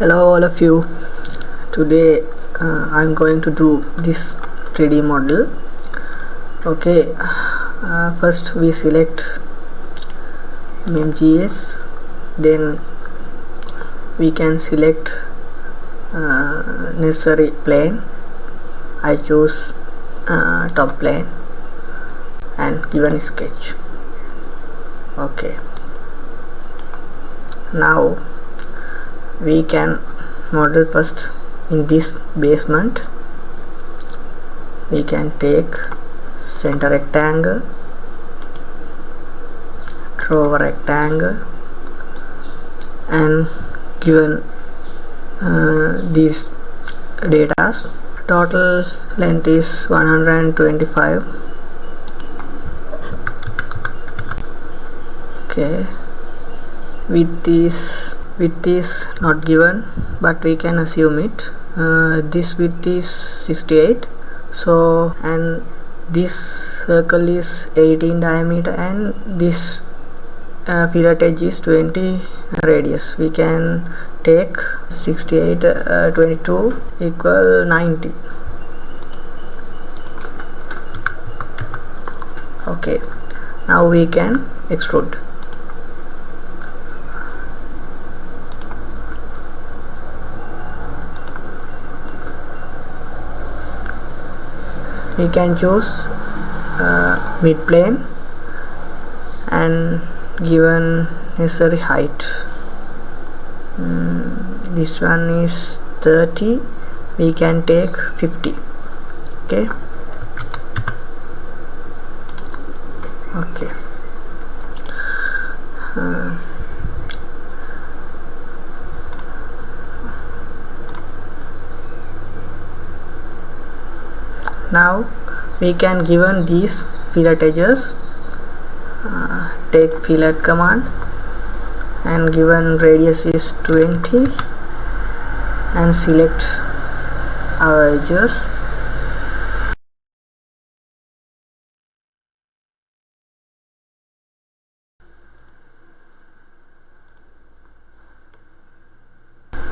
Hello all of you. Today I'm going to do this 3D model. Okay, first we select MMGS, then we can select necessary plane. I choose top plane and given sketch. Okay, now we can model first in this basement. We can take center rectangle, draw a rectangle, and given these data, total length is 125. Okay, width is not given, but we can assume it. This width is 68, so, and this circle is 18 diameter, and this fillet edge is 20 radius. We can take 68 22 equal 90. Okay, now we can extrude. We can choose mid plane and given necessary height. This one is 30, we can take 50. Okay, now we can given these fillet edges, take fillet command, and given radius is 20, and select our edges.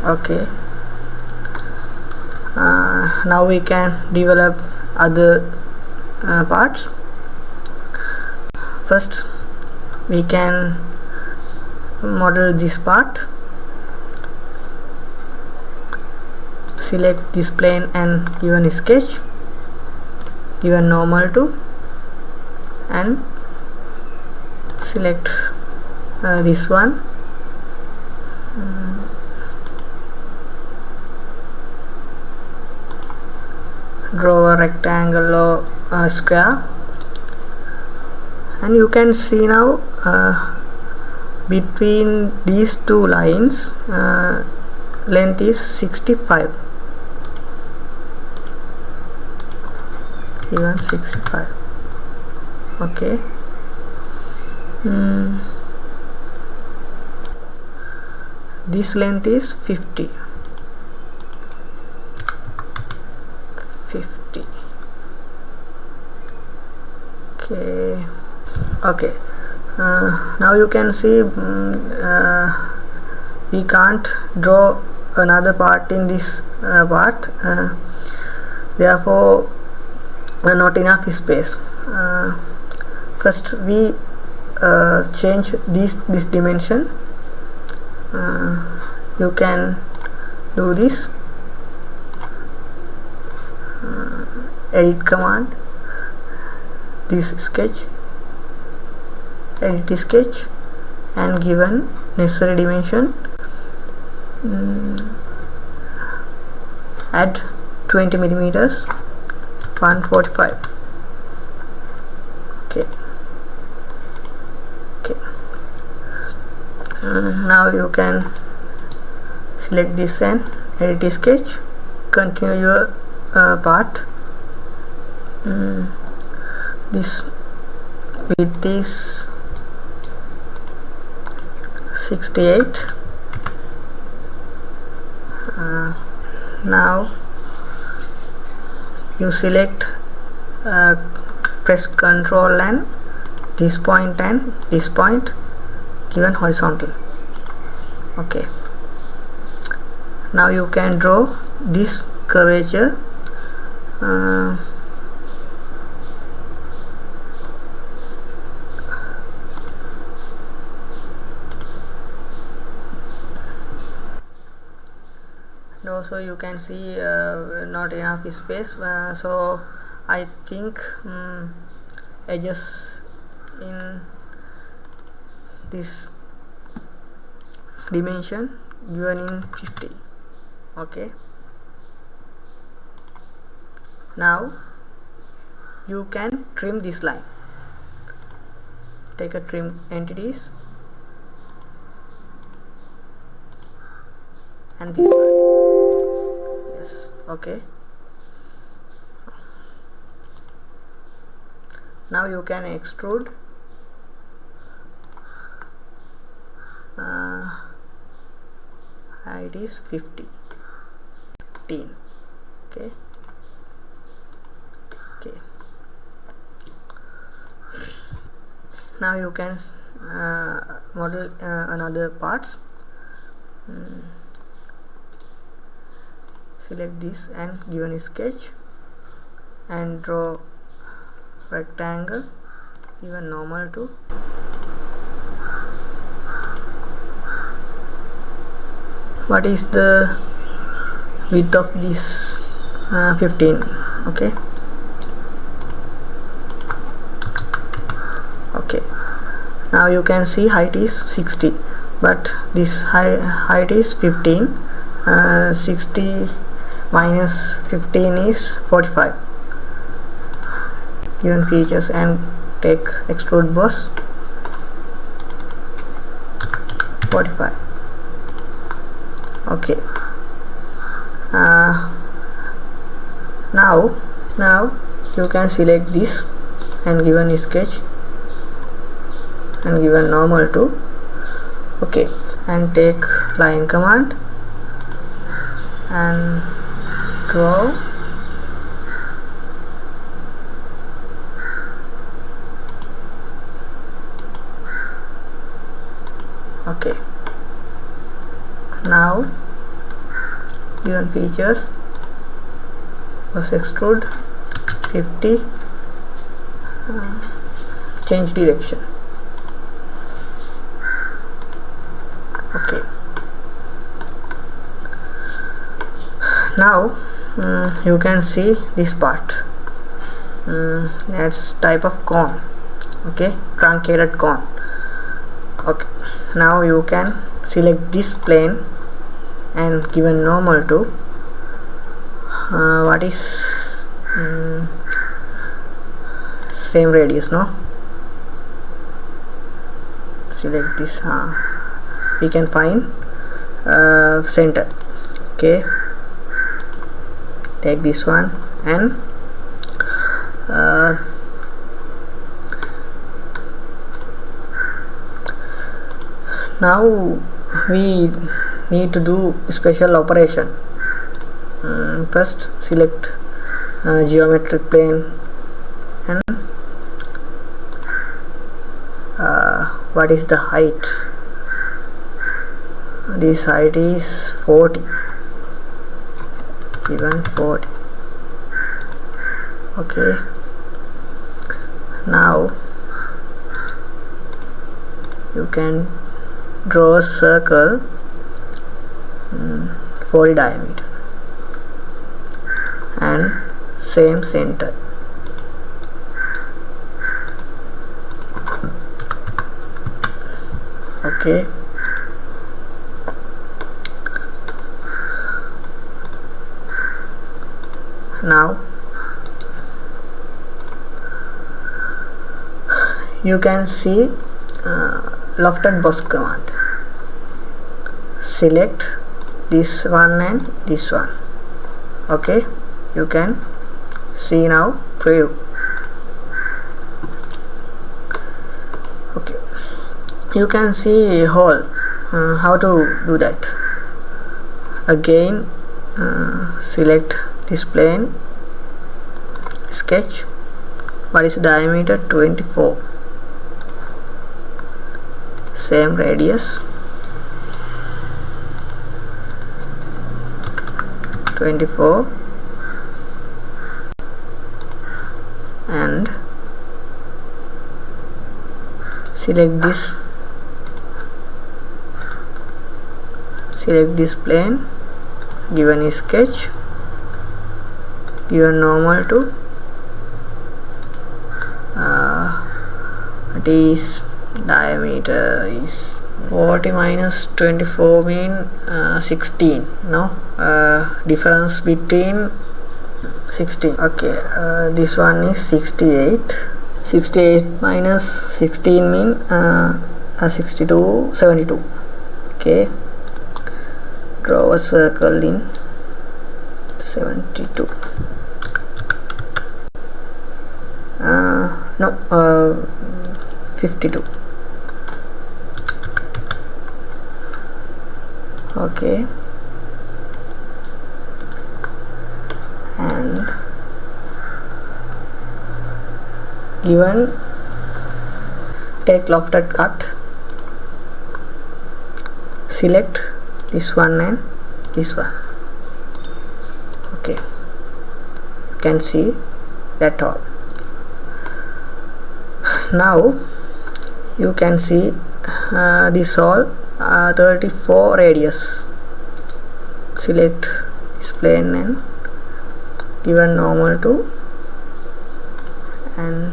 Okay, now we can develop other parts. First we can model this part. Select this plane and given sketch, given normal to, and select this one. Draw a rectangle or a square, and you can see now between these two lines length is 65, even 65. Okay, this length is 50. Okay, now you can see we can't draw another part in this part, therefore not enough space. First we change this dimension. You can do this, edit command, this sketch, edit sketch, and given necessary dimension, add 20 millimeters, 145. Okay, now you can select this and edit sketch, continue your part. This width is 68. Now you select, press Ctrl and this point given horizontal. Okay, Now you can draw this curvature. And also you can see not enough space, so I think edges in this dimension given in 50. Okay, now you can trim this line. Take a trim entities and this one. Yes, okay. Now you can extrude height is 15. Okay. Now you can model another parts. Select this and given a sketch and draw rectangle, even normal to. What is the width of this? 15. Okay. Now you can see height is 60, but this height is 15. 60 minus 15 is 45. Given features and take Extrude Boss 45. Okay. Now you can select this and given a sketch and given normal to. Okay, and take line command and draw okay. Now given features was extrude 50, change direction. Okay. Now you can see this part. That's type of cone. Okay, truncated cone. Okay. Now you can select this plane and given normal to. What is same radius? No. Select this. We can find center. Okay, take this one and now we need to do special operation. First select geometric plane and what is the height? This height is 40, given 40. Okay, now you can draw a circle 40 diameter and same center. Okay, now you can see Lofted Boss command. Select this one and this one. Okay, you can see now preview. Okay, you can see a hole. How to do that? Again, select this plane, sketch. What is diameter? 24. Same radius. 24 and select this plane, given a sketch, given normal to this diameter is 40 minus 24 mean 16. No, difference between 16. Okay, this one is 68. 68 minus 16 mean 62, 72. Okay, draw a circle in 72. No, 52. Okay, and given, take Lofted Cut, select this one and this one. Okay, you can see that all. Now you can see this all 34 radius. Select this plane and given normal to and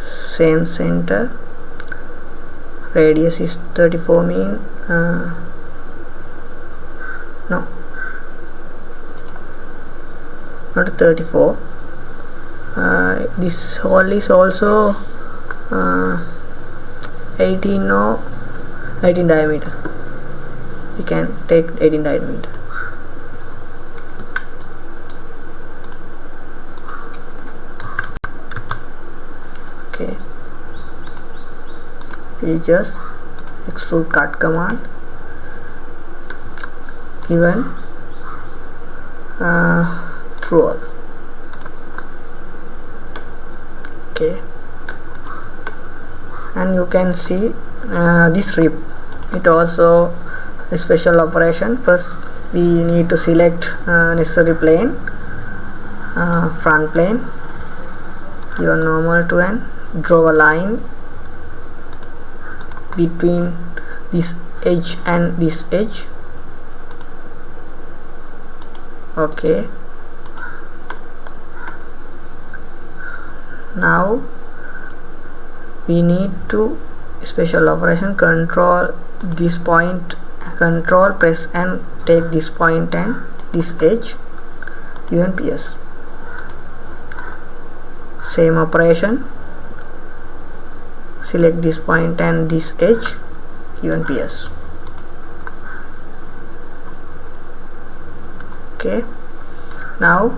same center. Radius is 34 mean no, not 34. This hole is also 18 or 18 diameter. You can take 18 diameter. Okay, features, extrude cut command, given through all. Okay, and you can see this rib, it also a special operation. First we need to select necessary plane, front plane, your normal to and draw a line between this edge and this edge. Okay, now we need to special operation, control this point, control press and take this point and this edge, even PS. Same operation, select this point and this edge, even PS. Okay, now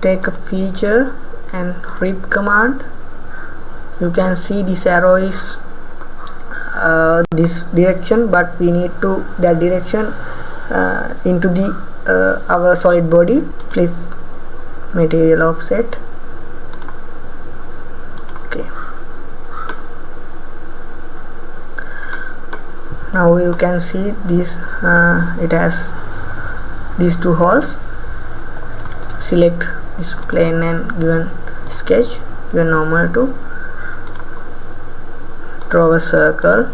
take a feature and rib command. You can see this arrow is this direction, but we need to that direction into the our solid body. Flip material offset. Okay, now you can see this it has these two holes. Select this plane and given sketch, given normal to draw a circle,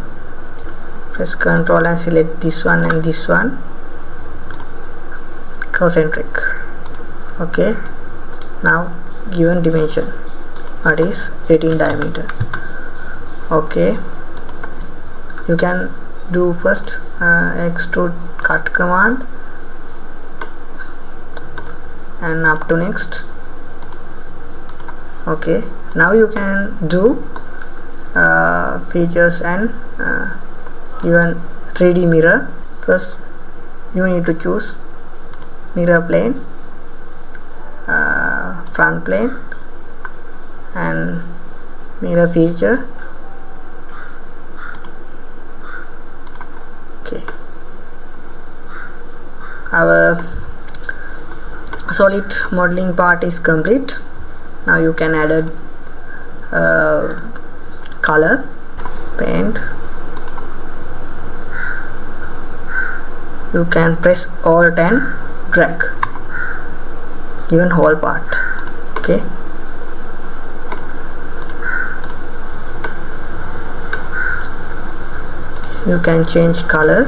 press Ctrl and select this one and this one, concentric. Okay, now given dimension, that is 18 diameter. Okay, you can do first extrude cut command and up to next. Okay, now you can do features and even 3D mirror. First you need to choose mirror plane, front plane and mirror feature. Okay, our solid modeling part is complete. Now you can add a color, paint, you can press Alt and drag even whole part. Okay, you can change color.